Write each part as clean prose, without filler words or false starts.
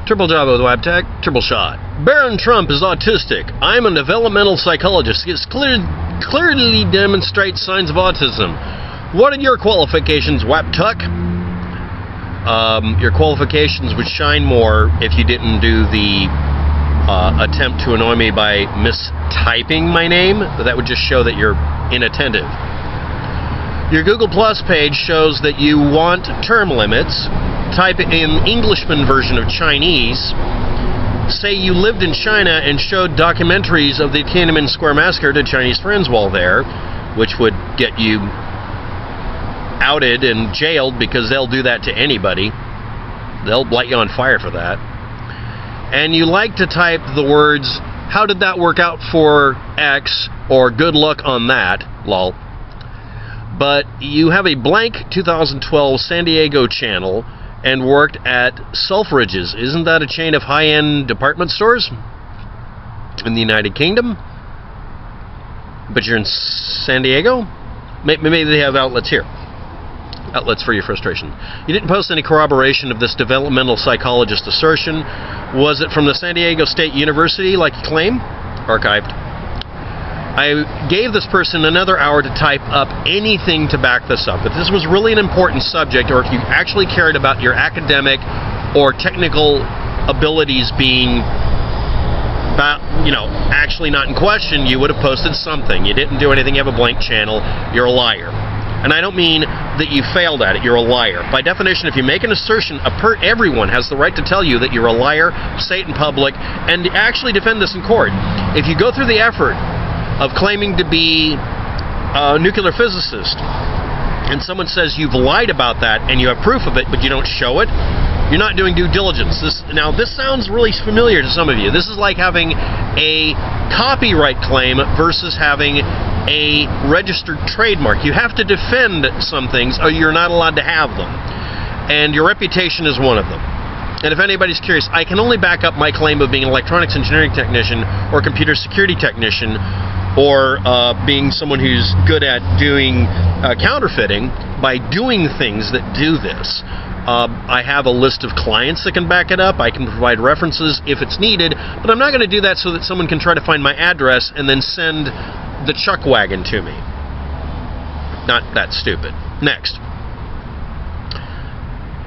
Triple job with WAPTEK, triple shot. Barron Trump is autistic. I'm a developmental psychologist. He clearly demonstrates signs of autism. What are your qualifications, WAPTEK? Your qualifications would shine more if you didn't do the attempt to annoy me by mistyping my name. That would just show that you're inattentive. Your Google Plus page shows that you want term limits. Type in Englishman version of Chinese. Say you lived in China and showed documentaries of the Tiananmen Square massacre to Chinese friends while there, which would get you outed and jailed because they'll do that to anybody. They'll light you on fire for that. And you like to type the words, how did that work out for X, or good luck on that, lol. But you have a blank 2012 San Diego channel and worked at Selfridges. Isn't that a chain of high-end department stores in the United Kingdom? But you're in San Diego? Maybe they have outlets here. Outlets for your frustration. You didn't post any corroboration of this developmental psychologist assertion. Was it from the San Diego State University, like you claim? Archived. I gave this person another hour to type up anything to back this up. If this was really an important subject, or if you actually cared about your academic or technical abilities being, actually not in question, you would have posted something. You didn't do anything. You have a blank channel. You're a liar. And I don't mean that you failed at it. You're a liar. By definition, if you make an assertion, everyone has the right to tell you that you're a liar, say it in public, and actually defend this in court. If you go through the effort of claiming to be a nuclear physicist, and someone says you've lied about that and you have proof of it, but you don't show it, you're not doing due diligence. This sounds really familiar to some of you. This is like having a copyright claim versus having a registered trademark. You have to defend some things or you're not allowed to have them. And your reputation is one of them. And if anybody's curious, I can only back up my claim of being an electronics engineering technician or computer security technician or being someone who's good at doing counterfeiting by doing things that do this. I have a list of clients that can back it up. I can provide references if it's needed, but I'm not going to do that so that someone can try to find my address and then send the chuck wagon to me. Not that stupid. Next.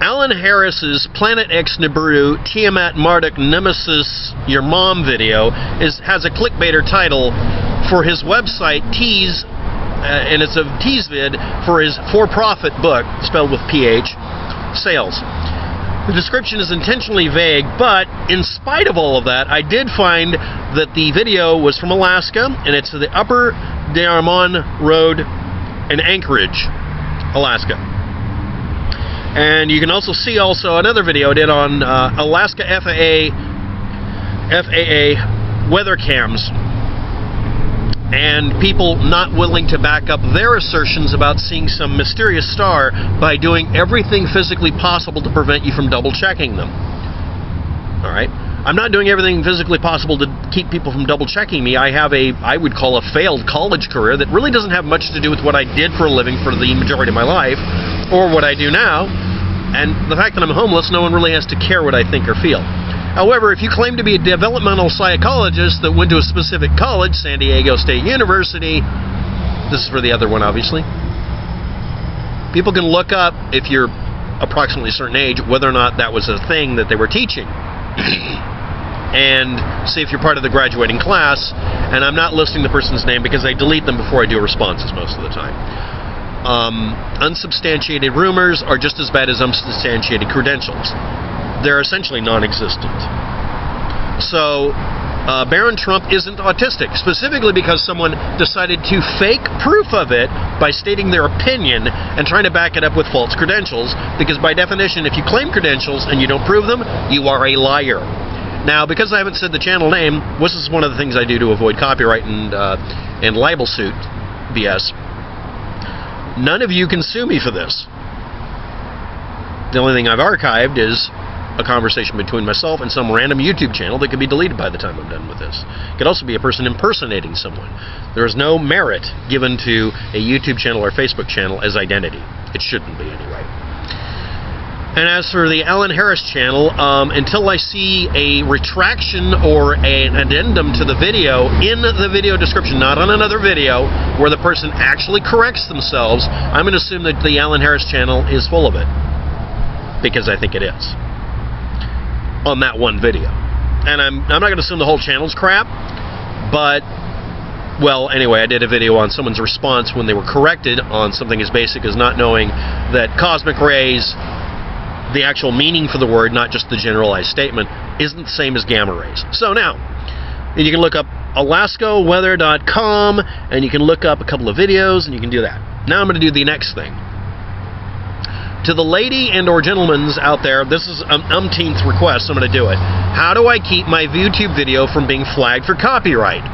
Alan Harris's Planet X Nibiru, Tiamat, Marduk, Nemesis, Your Mom video has a clickbaiter title for his website, Tease, and it's a tease vid for his for-profit book, spelled with PH, sales. The description is intentionally vague, but in spite of all of that, I did find that the video was from Alaska, and it's the Upper Diamond Road in Anchorage, Alaska. And you can also see another video I did on Alaska FAA weather cams and people not willing to back up their assertions about seeing some mysterious star by doing everything physically possible to prevent you from double-checking them. All right? I'm not doing everything physically possible to keep people from double-checking me. I have I would call a failed college career that really doesn't have much to do with what I did for a living for the majority of my life or what I do now. And the fact that I'm homeless, no one really has to care what I think or feel. However, if you claim to be a developmental psychologist that went to a specific college, San Diego State University, this is for the other one, obviously, people can look up, if you're approximately a certain age, whether or not that was a thing that they were teaching. And see if you're part of the graduating class. And I'm not listing the person's name because I delete them before I do responses most of the time. Unsubstantiated rumors are just as bad as unsubstantiated credentials. They're essentially non-existent. So, Barron Trump isn't autistic, specifically because someone decided to fake proof of it by stating their opinion and trying to back it up with false credentials, because by definition, if you claim credentials and you don't prove them, you are a liar. Now, because I haven't said the channel name, this is one of the things I do to avoid copyright and libel suit BS. None of you can sue me for this. The only thing I've archived is a conversation between myself and some random YouTube channel that could be deleted by the time I'm done with this. It could also be a person impersonating someone. There is no merit given to a YouTube channel or Facebook channel as identity. It shouldn't be anyway. And as for the Alan Harris channel, until I see a retraction or an addendum to the video in the video description, not on another video, where the person actually corrects themselves, I'm going to assume that the Alan Harris channel is full of it. Because I think it is. On that one video. And I'm not going to assume the whole channel's crap, but, well, anyway, I did a video on someone's response when they were corrected on something as basic as not knowing that cosmic rays, the actual meaning for the word, not just the generalized statement, isn't the same as gamma rays. So now, you can look up alaskaweather.com, and you can look up a couple of videos, and you can do that. Now I'm going to do the next thing. To the lady and or gentlemen's out there, this is an umpteenth request, so I'm going to do it. How do I keep my YouTube video from being flagged for copyright?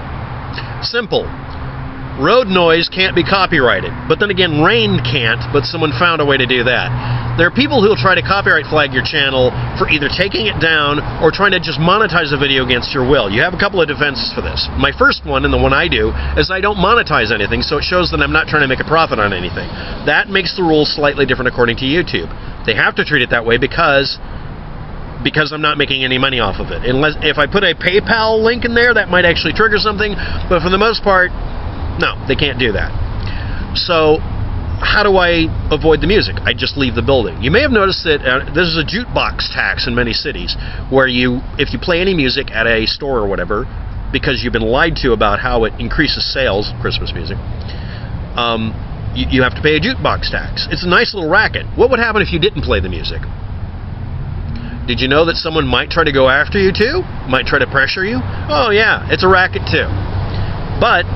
Simple. Road noise can't be copyrighted. But then again, rain can't, but someone found a way to do that. There are people who will try to copyright flag your channel for either taking it down or trying to just monetize a video against your will. You have a couple of defenses for this. My first one, and the one I do, is I don't monetize anything, so it shows that I'm not trying to make a profit on anything. That makes the rules slightly different according to YouTube. They have to treat it that way because I'm not making any money off of it. Unless if I put a PayPal link in there, that might actually trigger something, but for the most part, no, they can't do that. So, how do I avoid the music? I just leave the building. You may have noticed that there's a jukebox tax in many cities, where if you play any music at a store or whatever, because you've been lied to about how it increases sales, Christmas music, you have to pay a jukebox tax. It's a nice little racket. What would happen if you didn't play the music? Did you know that someone might try to go after you too? Might try to pressure you? Oh yeah, it's a racket too. But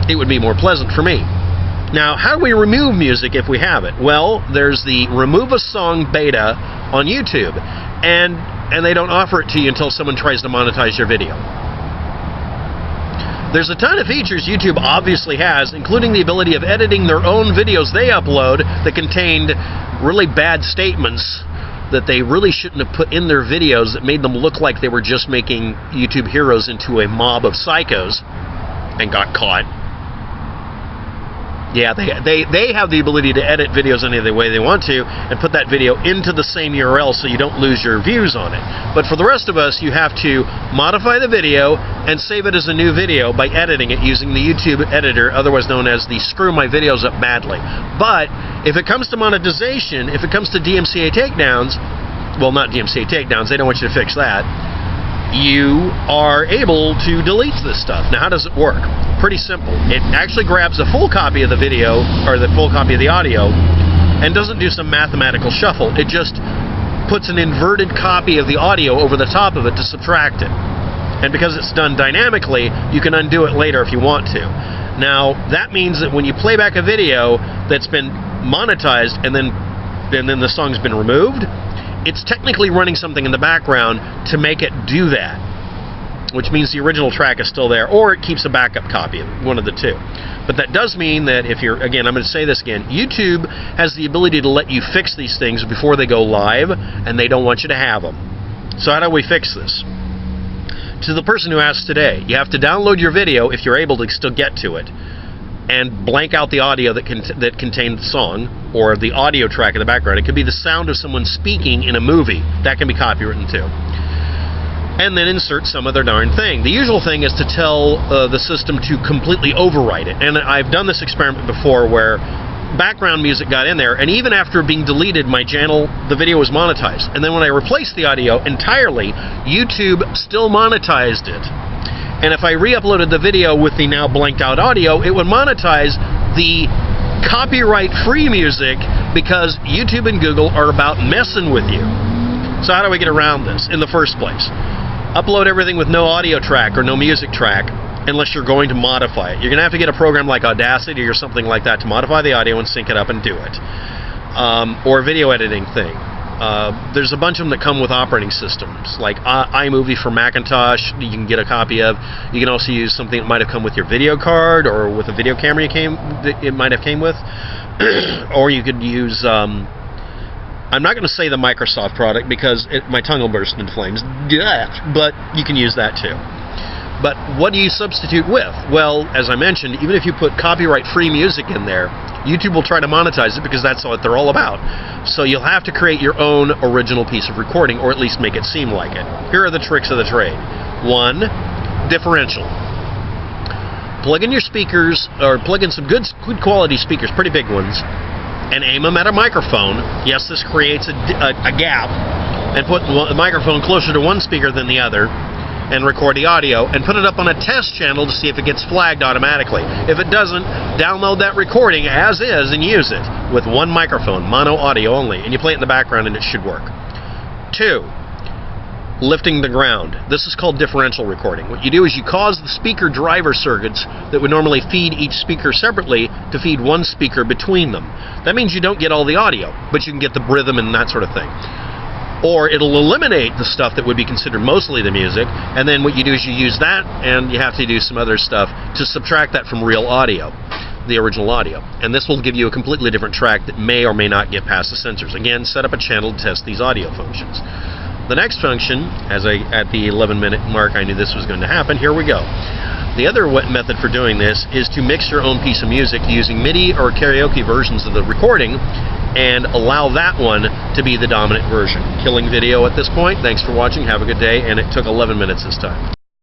it would be more pleasant for me. Now, how do we remove music if we have it? Well, there's the Remove a Song beta on YouTube, and they don't offer it to you until someone tries to monetize your video. There's a ton of features YouTube obviously has, including the ability of editing their own videos they upload that contained really bad statements that they really shouldn't have put in their videos that made them look like they were just making YouTube heroes into a mob of psychos and got caught. Yeah, they have the ability to edit videos any way they want to and put that video into the same URL so you don't lose your views on it. But for the rest of us, you have to modify the video and save it as a new video by editing it using the YouTube editor, otherwise known as the Screw My Videos Up Badly. But if it comes to monetization, if it comes to DMCA takedowns, well, not DMCA takedowns, they don't want you to fix that, you are able to delete this stuff. Now, how does it work? Pretty simple. It actually grabs a full copy of the video, or the full copy of the audio, and doesn't do some mathematical shuffle. It just puts an inverted copy of the audio over the top of it to subtract it. And because it's done dynamically, you can undo it later if you want to. Now, that means that when you play back a video that's been monetized and then the song's been removed, it's technically running something in the background to make it do that, which means the original track is still there, or it keeps a backup copy of it, one of the two. But that does mean that if you're, again, I'm going to say this again, YouTube has the ability to let you fix these things before they go live, and they don't want you to have them. So how do we fix this? To the person who asked today, you have to download your video, if you're able to still get to it, and blank out the audio that contained the song, or the audio track in the background. It could be the sound of someone speaking in a movie. That can be copywritten too. And then insert some other darn thing. The usual thing is to tell the system to completely overwrite it. And I've done this experiment before where background music got in there, and even after being deleted, my channel, the video was monetized. And then when I replaced the audio entirely, YouTube still monetized it. And if I re-uploaded the video with the now blanked out audio, it would monetize the copyright-free music because YouTube and Google are about messing with you. So how do we get around this in the first place? Upload everything with no audio track or no music track unless you're going to modify it. You're going to have to get a program like Audacity or something like that to modify the audio and sync it up and do it. Or a video editing thing. There's a bunch of them that come with operating systems, like iMovie for Macintosh, you can get a copy of. You can also use something that might have come with your video card, or with a video camera it might have came with. Or you could use, I'm not going to say the Microsoft product because my tongue will burst into flames, but you can use that too. But what do you substitute with? Well, as I mentioned, even if you put copyright-free music in there, YouTube will try to monetize it because that's what they're all about. So you'll have to create your own original piece of recording, or at least make it seem like it. Here are the tricks of the trade. 1, differential. Plug in your speakers, or plug in some good quality speakers, pretty big ones, and aim them at a microphone. Yes, this creates a gap, and put the microphone closer to one speaker than the other, and record the audio, and put it up on a test channel to see if it gets flagged automatically. If it doesn't, download that recording as is and use it with one microphone, mono audio only, and you play it in the background and it should work. 2, lifting the ground. This is called differential recording. What you do is you cause the speaker driver circuits that would normally feed each speaker separately to feed one speaker between them. That means you don't get all the audio, but you can get the rhythm and that sort of thing. Or it'll eliminate the stuff that would be considered mostly the music, and then what you do is you use that, and you have to do some other stuff to subtract that from real audio, the original audio. And this will give you a completely different track that may or may not get past the sensors. Again, set up a channel to test these audio functions. The next function, at the 11-minute mark I knew this was going to happen, here we go. The other method for doing this is to mix your own piece of music using MIDI or karaoke versions of the recording, and allow that one to be the dominant version. Killing video at this point. Thanks for watching. Have a good day. And it took 11 minutes this time.